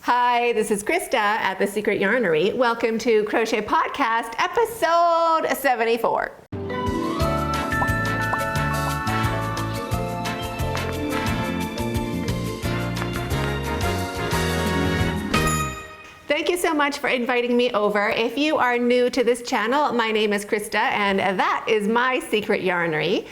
Hi, this is Christa at the Secret Yarnery. Welcome to Crochet Podcast, episode 74. Thank you so much for inviting me over. If you are new to this channel, my name is Christa and that is my Secret Yarnery.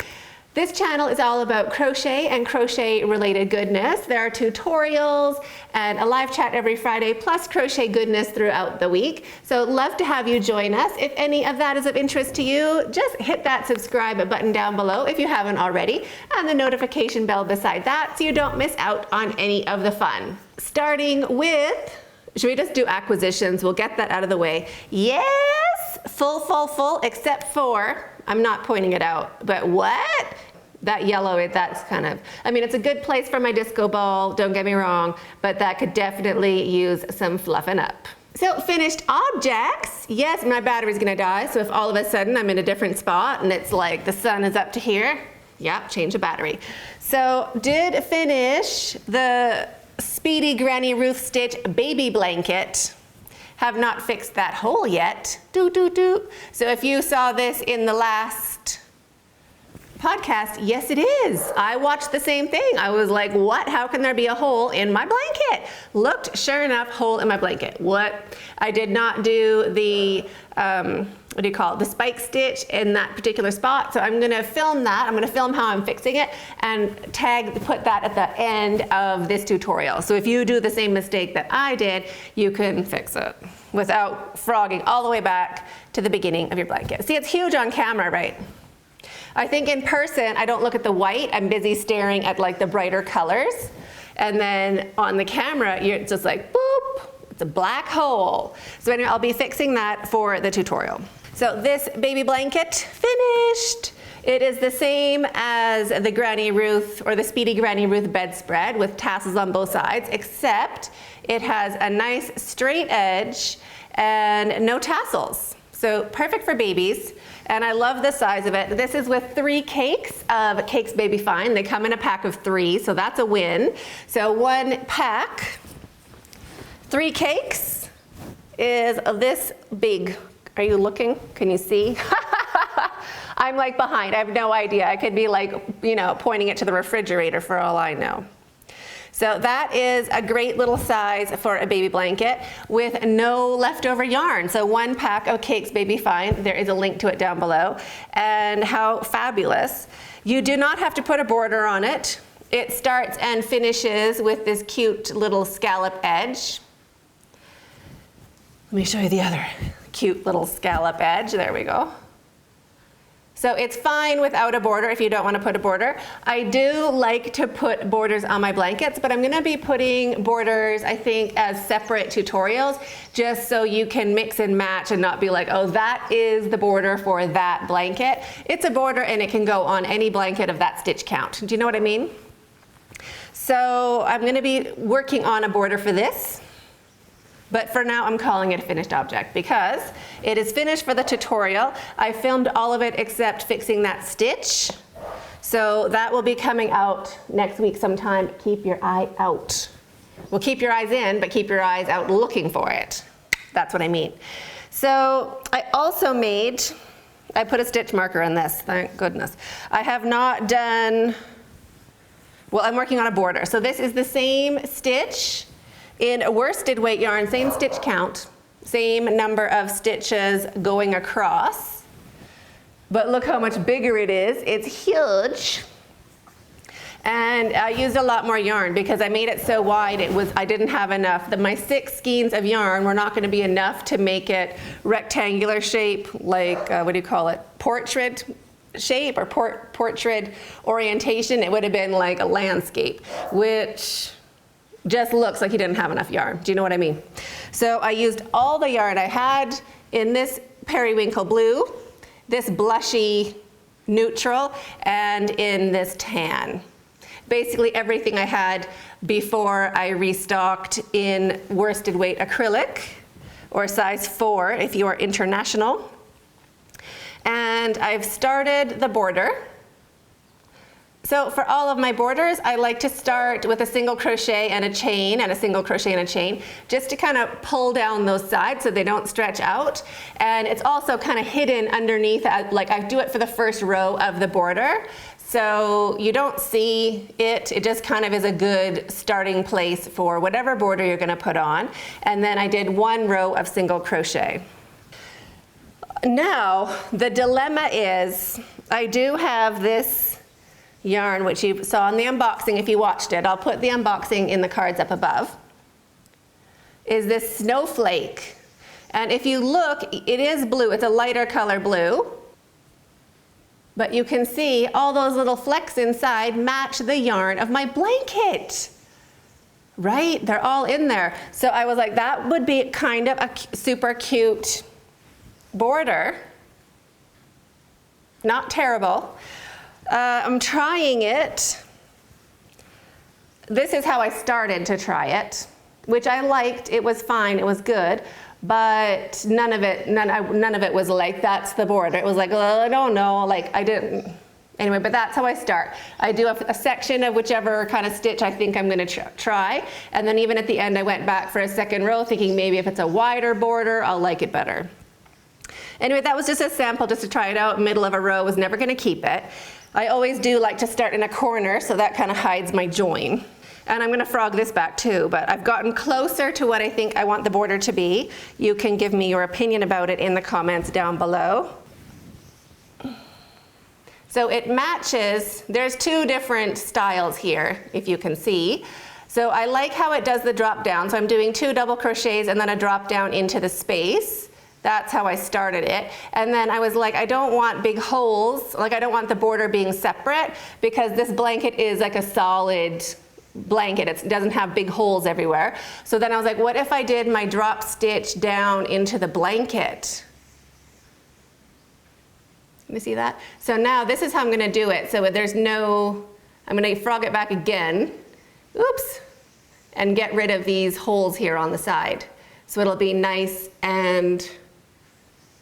This channel is all about crochet and crochet related goodness. There are tutorials and a live chat every Friday, plus crochet goodness throughout the week. So love to have you join us. If any of that is of interest to you, just hit that subscribe button down below if you haven't already, and the notification bell beside that so you don't miss out on any of the fun. Starting with, should we just do acquisitions? We'll get that out of the way. Yes, full, except for, I'm not pointing it out, but what? That yellow, that's kind of, I mean, it's a good place for my disco ball, don't get me wrong, but that could definitely use some fluffing up. So finished objects. Yes, my battery's gonna die, so if all of a sudden I'm in a different spot and it's like the sun is up to here, yep, change the battery. So did finish the Speedy Granny Ruth Stitch baby blanket. Have not fixed that hole yet. So if you saw this in the last podcast, yes it is. I watched the same thing. I was like, what? How can there be a hole in my blanket? Looked, sure enough, hole in my blanket. What? I did not do the, what do you call it? The spike stitch in that particular spot. So I'm gonna film that. I'm gonna film how I'm fixing it and put that at the end of this tutorial. So if you do the same mistake that I did, you can fix it without frogging all the way back to the beginning of your blanket. See, it's huge on camera, right? I think in person, I don't look at the white. I'm busy staring at like the brighter colors. And then on the camera, you're just like, boop, it's a black hole. So anyway, I'll be fixing that for the tutorial. So this baby blanket, finished. It is the same as the Granny Ruth or the Speedy Granny Ruth bedspread with tassels on both sides, except it has a nice straight edge and no tassels. So perfect for babies. And I love the size of it. This is with 3 cakes of Cakes Baby Fine. They come in a pack of 3, so that's a win. So 1 pack, 3 cakes is this big. Are you looking? Can you see? I'm like behind, I have no idea. I could be like, you know, pointing it to the refrigerator for all I know. So that is a great little size for a baby blanket with no leftover yarn. So 1 pack of Cakes Baby Fine, there is a link to it down below. And how fabulous. You do not have to put a border on it. It starts and finishes with this cute little scallop edge. Let me show you the other cute little scallop edge. There we go. So it's fine without a border if you don't want to put a border. I do like to put borders on my blankets, but I'm going to be putting borders, I think, as separate tutorials, just so you can mix and match and not be like, oh, that is the border for that blanket. It's a border and it can go on any blanket of that stitch count. Do you know what I mean? So I'm going to be working on a border for this. But for now, I'm calling it a finished object because it is finished for the tutorial. I filmed all of it except fixing that stitch. So that will be coming out next week sometime. Keep your eye out. Well, keep your eyes in, but keep your eyes out looking for it. That's what I mean. So I also I put a stitch marker in this, thank goodness. I have not done, well, I'm working on a border. So this is the same stitch in a worsted weight yarn, same stitch count, same number of stitches going across. But look how much bigger it is. It's huge. And I used a lot more yarn because I made it so wide, I didn't have enough. My 6 skeins of yarn were not going to be enough to make it rectangular shape, like, what do you call it? Portrait shape or portrait orientation. It would have been like a landscape, which just looks like you didn't have enough yarn. Do you know what I mean? So I used all the yarn I had in this periwinkle blue, this blushy neutral, and in this tan. Basically everything I had before I restocked in worsted weight acrylic, or size 4 if you are international. And I've started the border. So for all of my borders, I like to start with a single crochet and a chain and a single crochet and a chain, just to kind of pull down those sides so they don't stretch out. And it's also kind of hidden underneath, like I do it for the first row of the border. So you don't see it, it just kind of is a good starting place for whatever border you're gonna put on. And then I did 1 row of single crochet. Now, the dilemma is, I do have this yarn, which you saw in the unboxing if you watched it. I'll put the unboxing in the cards up above, is this snowflake. And if you look, it is blue, it's a lighter color blue. But you can see all those little flecks inside match the yarn of my blanket. Right? They're all in there. So I was like, that would be kind of a super cute border. Not terrible. I'm trying it. This is how I started to try it, which I liked. It was fine, it was good, but none of it was like, that's the border. It was like, well, I don't know, like I didn't. Anyway, but that's how I start. I do a section of whichever kind of stitch I think I'm gonna try, and then even at the end I went back for a second row thinking maybe if it's a wider border, I'll like it better. Anyway, that was just a sample just to try it out. Middle of a row, was never gonna keep it. I always do like to start in a corner, so that kind of hides my join. And I'm gonna frog this back too, but I've gotten closer to what I think I want the border to be. You can give me your opinion about it in the comments down below. So it matches, there's 2 different styles here, if you can see. So I like how it does the drop down. So I'm doing 2 double crochets and then a drop down into the space. That's how I started it. And then I was like, I don't want big holes, like I don't want the border being separate, because this blanket is like a solid blanket. It doesn't have big holes everywhere. So then I was like, what if I did my drop stitch down into the blanket? Let me see that. So now this is how I'm gonna do it. So there's no, I'm gonna frog it back again, oops, and get rid of these holes here on the side. So it'll be nice and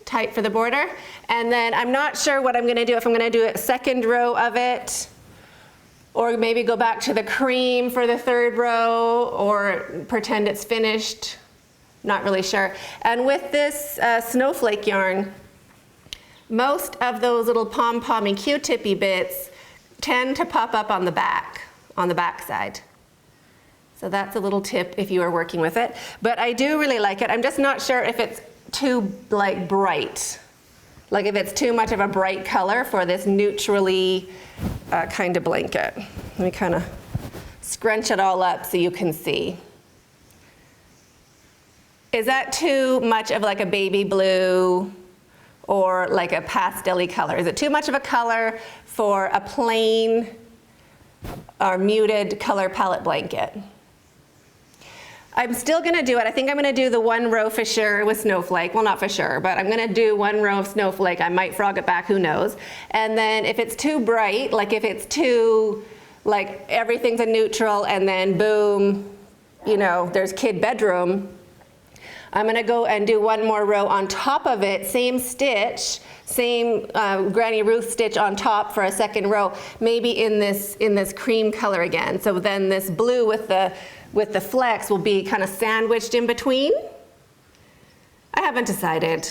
tight for the border. And then I'm not sure what I'm gonna do, if I'm gonna do a second row of it, or maybe go back to the cream for the 3rd row, or pretend it's finished. Not really sure. And with this snowflake yarn, most of those little pom-pommy Q-tippy bits tend to pop up on the back side. So that's a little tip if you are working with it. But I do really like it. I'm just not sure if it's too like bright. Like if it's too much of a bright color for this neutrally kind of blanket. Let me kind of scrunch it all up so you can see. Is that too much of like a baby blue or like a pastel-y color? Is it too much of a color for a plain or muted color palette blanket? I'm still gonna do it. I think I'm gonna do the 1 row for sure with snowflake. Well, not for sure, but I'm gonna do 1 row of snowflake. I might frog it back, who knows. And then if it's too bright, like if it's too, like everything's a neutral and then boom, you know, there's kid bedroom, I'm gonna go and do 1 more row on top of it, same stitch, same Granny Ruth stitch on top for a 2nd row, maybe in this cream color again. So then this blue with the flecks will be kind of sandwiched in between. I haven't decided.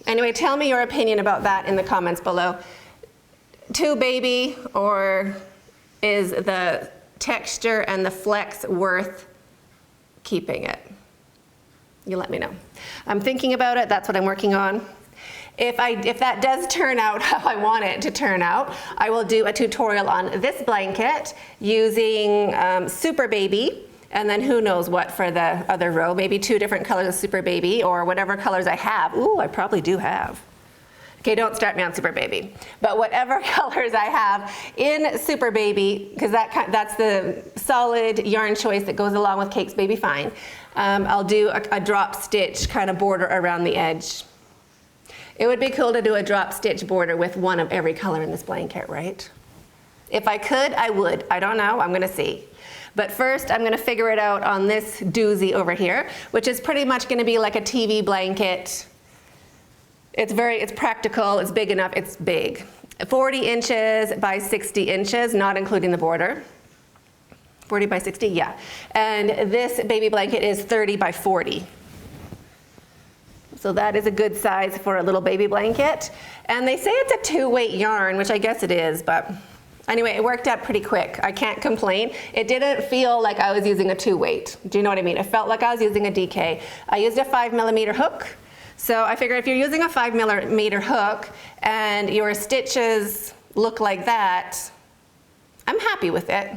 Anyway, tell me your opinion about that in the comments below. Too baby, or is the texture and the flecks worth keeping it? You let me know. I'm thinking about it, that's what I'm working on. If that does turn out how I want it to turn out, I will do a tutorial on this blanket using Super Baby, and then who knows what for the other row, maybe 2 different colors of Super Baby, or whatever colors I have. Ooh, I probably do have. Okay, don't start me on Super Baby. But whatever colors I have in Super Baby, because that's the solid yarn choice that goes along with Cake's Baby Fine, I'll do a drop stitch kind of border around the edge. It would be cool to do a drop stitch border with 1 of every color in this blanket, right? If I could, I would. I don't know, I'm gonna see. But first, I'm gonna figure it out on this doozy over here, which is pretty much gonna be like a TV blanket. It's practical, it's big enough, it's big. 40 inches by 60 inches, not including the border. 40 by 60, yeah. And this baby blanket is 30 by 40. So that is a good size for a little baby blanket. And they say it's a 2-weight yarn, which I guess it is, but anyway, it worked out pretty quick. I can't complain. It didn't feel like I was using a 2-weight. Do you know what I mean? It felt like I was using a DK. I used a 5mm hook. So I figured if you're using a 5mm hook and your stitches look like that, I'm happy with it.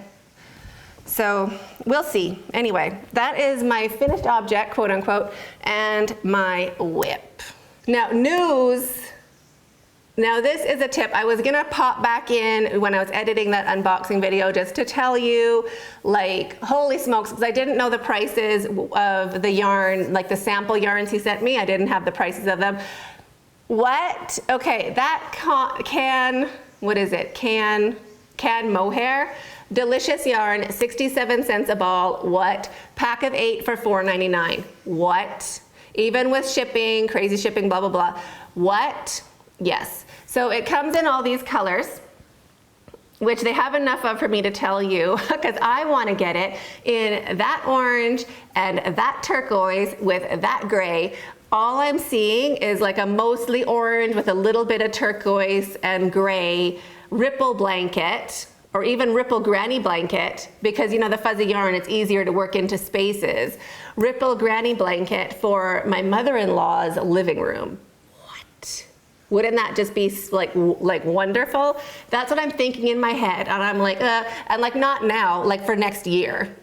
So we'll see. Anyway, that is my finished object, quote unquote, and my whip. Now news. Now this is a tip. I was gonna pop back in when I was editing that unboxing video just to tell you, like, holy smokes, because I didn't know the prices of the yarn, like the sample yarns he sent me. I didn't have the prices of them. What? Okay, that what is it? Can mohair. Delicious yarn, 67 cents a ball. What? Pack of 8 for $4.99. What? Even with shipping, crazy shipping, blah, blah, blah. What? Yes. So it comes in all these colors, which they have enough of for me to tell you, because I want to get it in that orange and that turquoise with that gray. All I'm seeing is like a mostly orange with a little bit of turquoise and gray ripple blanket, or even ripple granny blanket, because you know the fuzzy yarn, it's easier to work into spaces. Ripple granny blanket for my mother-in-law's living room. What? Wouldn't that just be like wonderful? That's what I'm thinking in my head, and I'm like, and like not now, like for next year.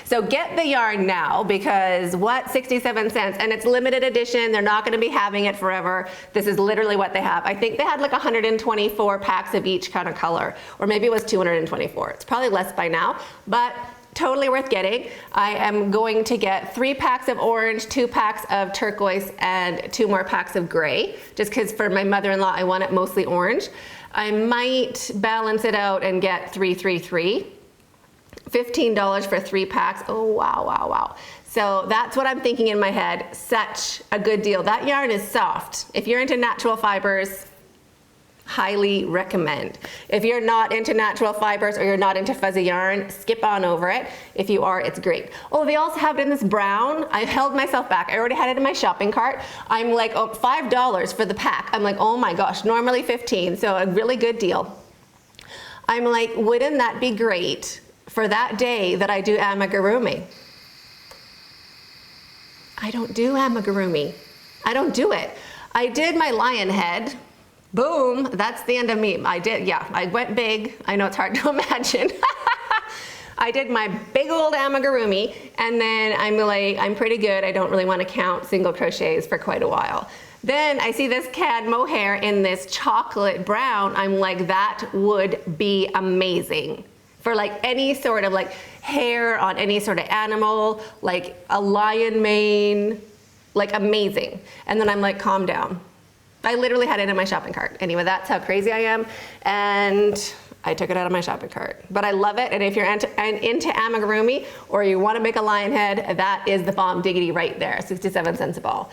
So get the yarn now, because what, 67 cents, and it's limited edition. They're not gonna be having it forever. This is literally what they have. I think they had like 124 packs of each kind of color, or maybe it was 224. It's probably less by now, but totally worth getting. I am going to get 3 packs of orange, 2 packs of turquoise, and 2 more packs of gray, just because for my mother-in-law, I want it mostly orange. I might balance it out and get 3, 3, 3. $15 for 3 packs. Oh, wow, wow, wow. So that's what I'm thinking in my head. Such a good deal. That yarn is soft. If you're into natural fibers, highly recommend. If you're not into natural fibers or you're not into fuzzy yarn, skip on over it. If you are, it's great. Oh, they also have it in this brown. I held myself back. I already had it in my shopping cart. I'm like, oh, $5 for the pack. I'm like, oh my gosh, normally 15, so a really good deal. I'm like, wouldn't that be great for that day that I do amigurumi? I don't do amigurumi. I don't do it. I did my lion head. Boom, that's the end of me. I did, yeah, I went big. I know it's hard to imagine. I did my big old amigurumi, and then I'm like, I'm pretty good. I don't really want to count single crochets for quite a while. Then I see this cad mohair in this chocolate brown. I'm like, that would be amazing for like any sort of like hair on any sort of animal, like a lion mane, like amazing. And then I'm like, calm down. I literally had it in my shopping cart. Anyway, that's how crazy I am. And I took it out of my shopping cart. But I love it, and if you're into amigurumi or you wanna make a lion head, that is the bomb diggity right there, 67 cents a ball.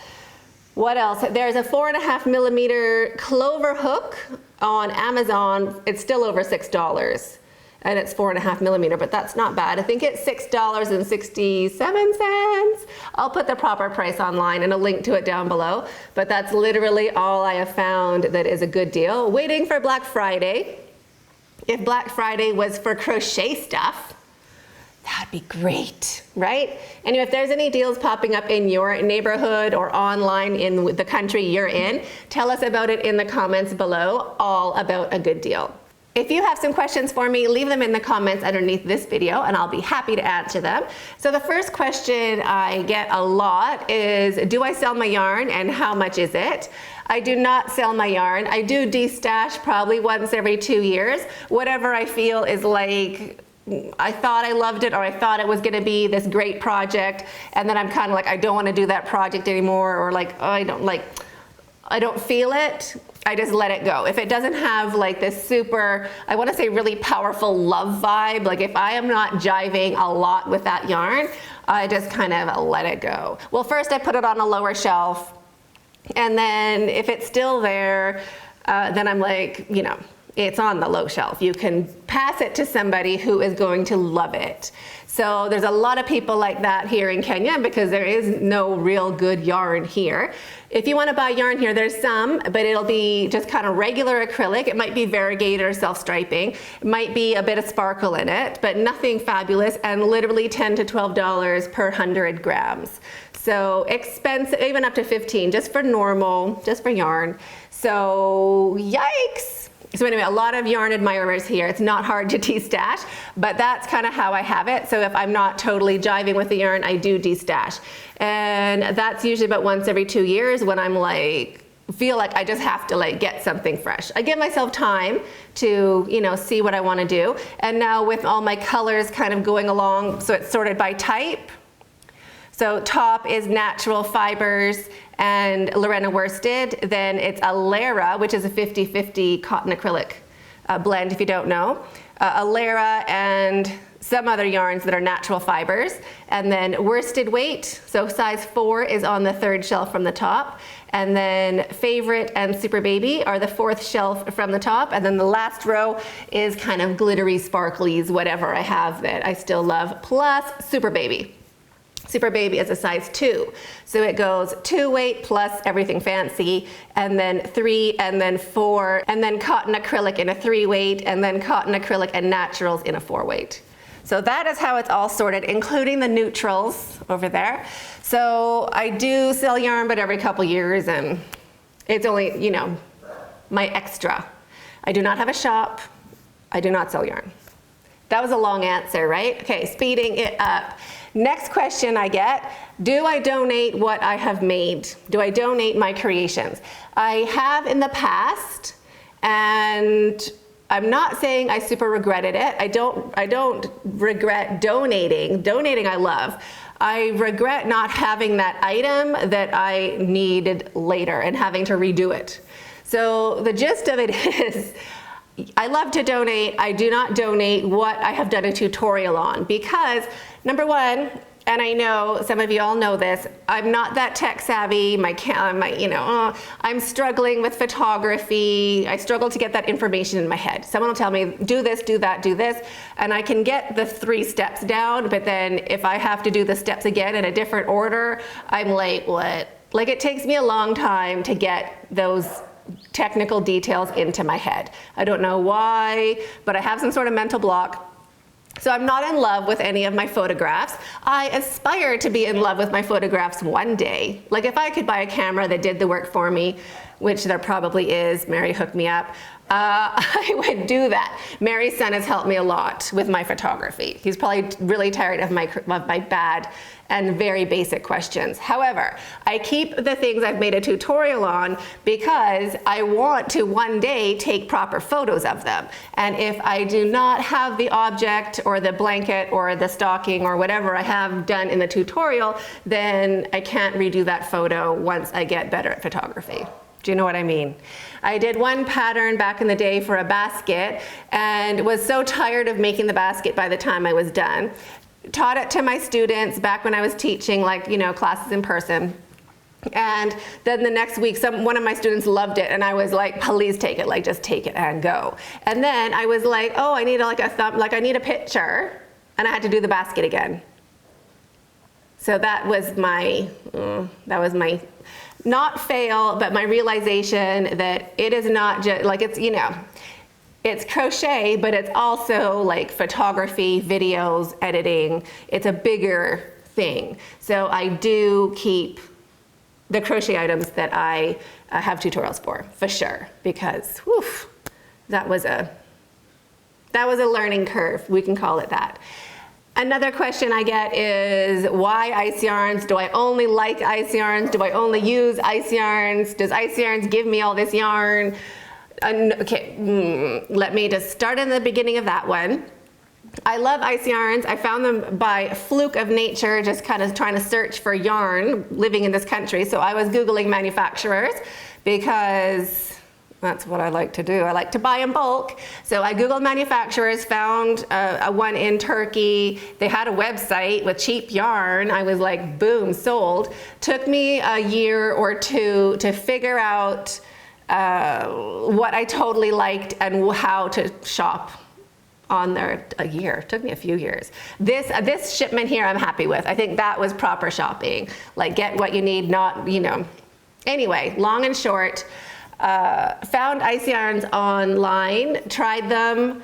What else? There's a 4.5mm clover hook on Amazon. It's still over $6. And it's 4.5mm, but that's not bad. I think it's $6.67. I'll put the proper price online and a link to it down below, but that's literally all I have found that is a good deal. Waiting for Black Friday. If Black Friday was for crochet stuff, that'd be great, right? Anyway, if there's any deals popping up in your neighborhood or online in the country you're in, tell us about it in the comments below. All about a good deal. If you have some questions for me, leave them in the comments underneath this video and I'll be happy to answer them. So the first question I get a lot is, do I sell my yarn and how much is it? I do not sell my yarn. I do destash probably once every 2 years. Whatever I feel is like, I thought I loved it, or I thought it was gonna be this great project, and then I'm kind of like, I don't wanna do that project anymore, or like, oh, I don't feel it. I just let it go. If it doesn't have like this super, I want to say really powerful love vibe, like if I am not jiving a lot with that yarn, I just kind of let it go. Well, first I put it on a lower shelf, and then if it's still there, then I'm like, you know, it's on the low shelf. You can pass it to somebody who is going to love it. So there's a lot of people like that here in Kenya because there is no real good yarn here. If you want to buy yarn here, there's some, but it'll be just kind of regular acrylic. It might be variegated or self-striping. It might be a bit of sparkle in it, but nothing fabulous, and literally $10 to $12 per 100 grams. So expensive, even up to 15, just for normal, just for yarn. So yikes. So anyway, a lot of yarn admirers here. It's not hard to de-stash, but that's kind of how I have it. So if I'm not totally jiving with the yarn, I do de-stash. And that's usually about once every 2 years when I'm like, feel like I just have to like get something fresh. I give myself time to, you know, see what I want to do. And now with all my colors kind of going along, so it's sorted by type. So top is natural fibers and Lorena worsted. Then it's a Lara, which is a 50-50 cotton acrylic blend, if you don't know. A Lara and some other yarns that are natural fibers. And then worsted weight, so size 4 is on the 3rd shelf from the top. And then Favorite and Super Baby are the 4th shelf from the top. And then the last row is kind of glittery, sparklies, whatever I have that I still love, plus Super Baby. Super Baby is a size 2. So it goes 2 weight plus everything fancy, and then 3, and then 4, and then cotton acrylic in a 3 weight, and then cotton acrylic and naturals in a 4 weight. So that is how it's all sorted, including the neutrals over there. So I do sell yarn, but every couple years, and it's only, you know, my extra. I do not have a shop. I do not sell yarn. That was a long answer, right? Okay, speeding it up. Next question I get, do I donate what I have made? Do I donate my creations? I have in the past, and I'm not saying I super regretted it. I don't regret donating. Donating I love. I regret not having that item that I needed later and having to redo it. So the gist of it is, I love to donate. I do not donate what I have done a tutorial on because, number one, and I know some of you all know this, I'm not that tech savvy. I'm struggling with photography. I struggle to get that information in my head. Someone will tell me, do this, do that, do this, and I can get the 3 steps down, but then if I have to do the steps again in a different order, I'm like, what? Like, it takes me a long time to get those technical details into my head. I don't know why, but I have some sort of mental block. So I'm not in love with any of my photographs. I aspire to be in love with my photographs one day. Like if I could buy a camera that did the work for me, which there probably is, Mary hooked me up, I would do that. Mary's son has helped me a lot with my photography. He's probably really tired of my bad and very basic questions. However, I keep the things I've made a tutorial on because I want to one day take proper photos of them. And if I do not have the object or the blanket or the stocking or whatever I have done in the tutorial, then I can't redo that photo once I get better at photography. Do you know what I mean? I did one pattern back in the day for a basket and was so tired of making the basket by the time I was done. Taught it to my students back when I was teaching, like, you know, classes in person. And then the next week, one of my students loved it, and I was like, please take it, like, just take it and go. And then I was like, oh, I need I need a picture, and I had to do the basket again. So that was my not fail, but my realization that it is not just, like, it's, you know, it's crochet, but it's also like photography, videos, editing. It's a bigger thing. So I do keep the crochet items that I have tutorials for sure, because whew, that was a learning curve, we can call it that. Another question I get is, why ice yarns? Do I only like ice yarns? Do I only use ice yarns? Does ice yarns give me all this yarn? Okay, let me just start in the beginning of that one. I love ice yarns. I found them by fluke of nature, just kind of trying to search for yarn living in this country. So I was Googling manufacturers because that's what I like to do. I like to buy in bulk. So I Googled manufacturers, found one in Turkey. They had a website with cheap yarn. I was like, boom, sold. Took me a year or two to figure out what I totally liked and how to shop on there. A year, it took me a few years. This shipment here I'm happy with. I think that was proper shopping. Like get what you need, not, you know. Anyway, long and short, found icy irons online, tried them.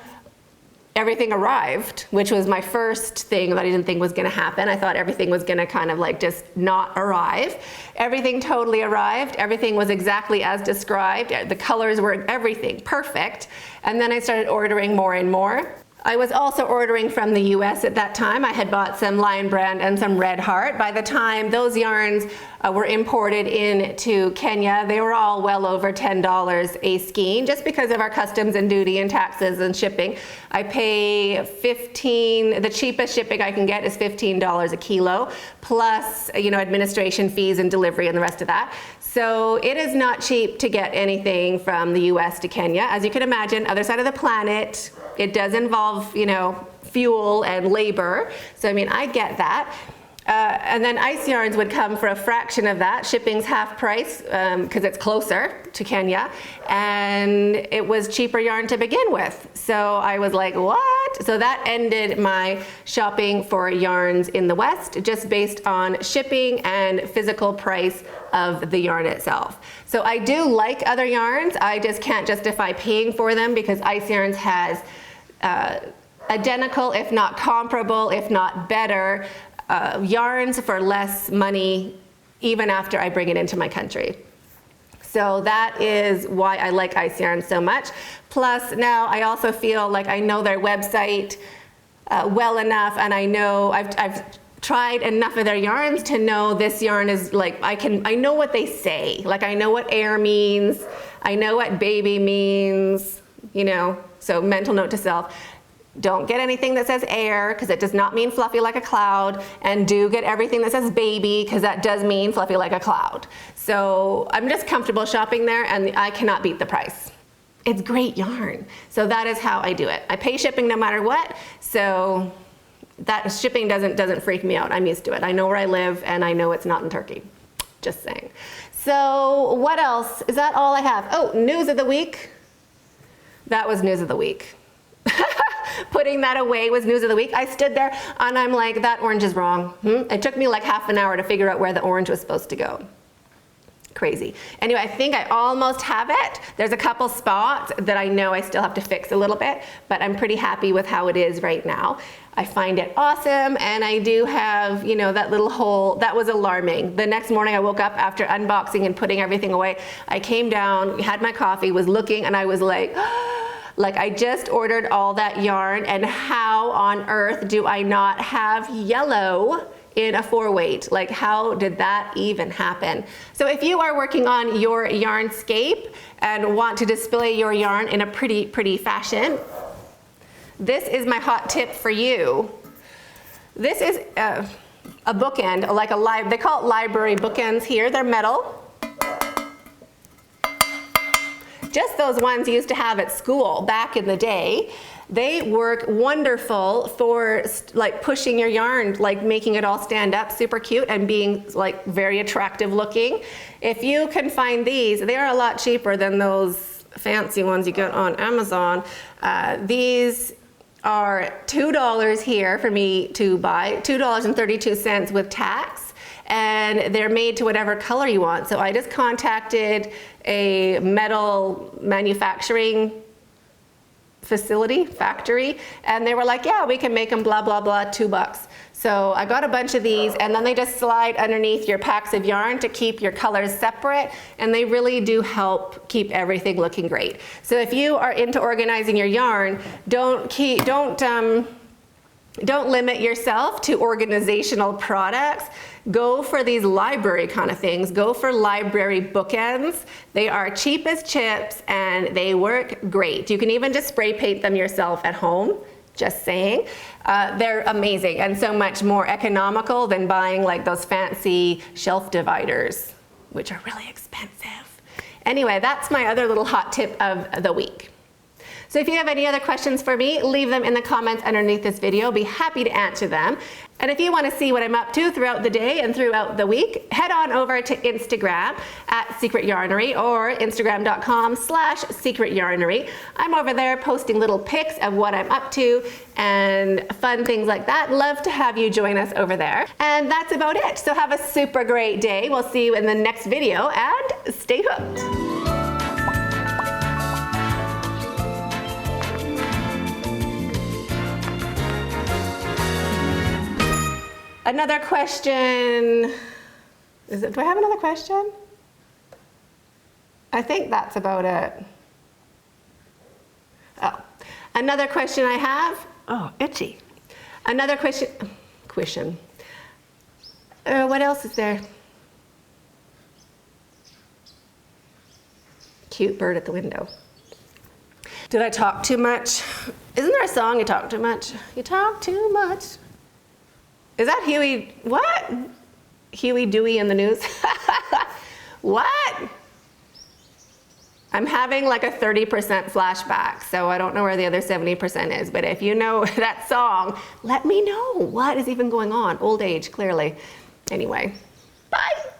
Everything arrived, which was my first thing that I didn't think was gonna happen. I thought everything was gonna kind of like just not arrive. Everything totally arrived. Everything was exactly as described. The colors were everything perfect. And then I started ordering more and more. I was also ordering from the US at that time. I had bought some Lion Brand and some Red Heart. By the time those yarns were imported into Kenya, they were all well over $10 a skein, just because of our customs and duty and taxes and shipping. I pay the cheapest shipping I can get is $15 a kilo, plus, you know, administration fees and delivery and the rest of that. So it is not cheap to get anything from the US to Kenya. As you can imagine, other side of the planet, it does involve, you know, fuel and labor. So I mean, I get that. And then ice yarns would come for a fraction of that. Shipping's half price because it's closer to Kenya, and it was cheaper yarn to begin with. So I was like, what? So that ended my shopping for yarns in the West, just based on shipping and physical price of the yarn itself. So I do like other yarns. I just can't justify paying for them because ice yarns has identical, if not comparable, if not better, yarns for less money, even after I bring it into my country. So that is why I like ice yarns so much. Plus now I also feel like I know their website well enough, and I know I've tried enough of their yarns to know this yarn is like, I know what they say. Like I know what air means, I know what baby means, you know, so mental note to self. Don't get anything that says air, because it does not mean fluffy like a cloud, and do get everything that says baby, because that does mean fluffy like a cloud. So I'm just comfortable shopping there, and I cannot beat the price. It's great yarn. So that is how I do it. I pay shipping no matter what, so that shipping doesn't freak me out. I'm used to it. I know where I live, and I know it's not in Turkey. Just saying. So what else? Is that all I have? Oh, news of the week. That was news of the week. Putting that away was news of the week. I stood there and I'm like, that orange is wrong. It took me like half an hour to figure out where the orange was supposed to go. Crazy. Anyway, I think I almost have it. There's a couple spots that I know I still have to fix a little bit, but I'm pretty happy with how it is right now. I find it awesome, and I do have, you know, that little hole. That was alarming. The next morning I woke up after unboxing and putting everything away. I came down, had my coffee, was looking, and I was like, like I just ordered all that yarn, and how on earth do I not have yellow in a 4-weight? Like, how did that even happen? So if you are working on your yarnscape and want to display your yarn in a pretty fashion, this is my hot tip for you. This is a bookend, like they call it library bookends here. They're metal. Just those ones you used to have at school back in the day. They work wonderful for like pushing your yarn, like making it all stand up super cute and being like very attractive looking. If you can find these, they are a lot cheaper than those fancy ones you get on Amazon. These are $2 here for me to buy, $2.32 with tax. And they're made to whatever color you want. So I just contacted a metal manufacturing factory, and they were like, yeah, we can make them blah, blah, blah, $2. So I got a bunch of these, and then they just slide underneath your packs of yarn to keep your colors separate, and they really do help keep everything looking great. So if you are into organizing your yarn, don't limit yourself to organizational products. Go for these library kind of things. Go for library bookends. They are cheap as chips and they work great. You can even just spray paint them yourself at home, just saying. They're amazing and so much more economical than buying like those fancy shelf dividers, which are really expensive. Anyway, that's my other little hot tip of the week. So if you have any other questions for me, leave them in the comments underneath this video. I'll be happy to answer them. And if you want to see what I'm up to throughout the day and throughout the week, head on over to Instagram at Secret Yarnery or Instagram.com/Secret Yarnery. I'm over there posting little pics of what I'm up to and fun things like that. Love to have you join us over there. And that's about it. So have a super great day. We'll see you in the next video and stay hooked. Another question, do I have another question? I think that's about it. Oh, another question I have, oh, itchy. Another question. What else is there? Cute bird at the window. Did I talk too much? Isn't there a song, you talk too much? You talk too much. Is that Huey, what? Huey, Dewey in the news? What? I'm having like a 30% flashback, so I don't know where the other 70% is, but if you know that song, let me know what is even going on. Old age, clearly. Anyway.